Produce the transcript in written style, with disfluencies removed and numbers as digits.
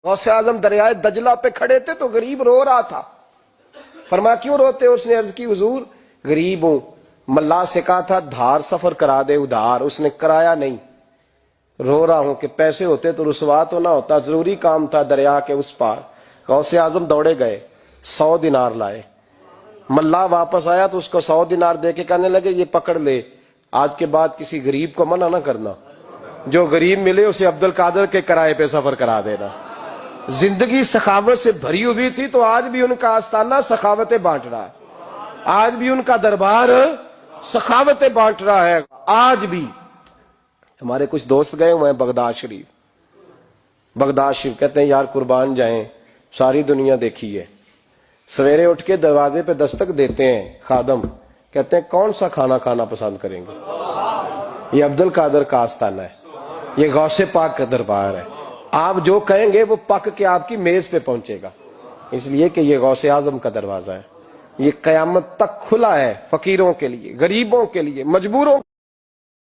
غوث اعظم دریائے دجلہ پہ کھڑے تھے تو غریب رو رہا تھا. فرمایا کیوں روتے؟ اس نے عرض کی حضور غریب ہوں، ملا سے کہا تھا دھار سفر کرا دے ادھار، اس نے کرایا نہیں، رو رہا ہوں کہ پیسے ہوتے تو رسوا تو نہ ہوتا، ضروری کام تھا دریا کے اس پار. غوث اعظم دوڑے گئے، 100 دینار لائے. ملا واپس آیا تو اس کو 100 دینار دے کے کہنے لگے یہ پکڑ لے، آج کے بعد کسی غریب کو منع نہ کرنا، جو غریب ملے اسے عبد القادر کے کرائے پہ سفر کرا دینا. زندگی سخاوت سے بھری ہوئی تھی تو آج بھی ان کا آستانہ سخاوتیں بانٹ رہا ہے، آج بھی ان کا دربار سخاوتیں بانٹ رہا ہے. آج بھی ہمارے کچھ دوست گئے ہوئے ہیں بغداد شریف، کہتے ہیں یار قربان جائیں، ساری دنیا دیکھی ہے. سویرے اٹھ کے دروازے پہ دستک دیتے ہیں خادم، کہتے ہیں کون سا کھانا کھانا پسند کریں گے؟ یہ عبد القادر کا آستانہ ہے، یہ غوث پاک کا دربار ہے. آپ جو کہیں گے وہ پک کے آپ کی میز پہ پہنچے گا، اس لیے کہ یہ غوث اعظم کا دروازہ ہے. یہ قیامت تک کھلا ہے، فقیروں کے لیے، غریبوں کے لیے، مجبوروں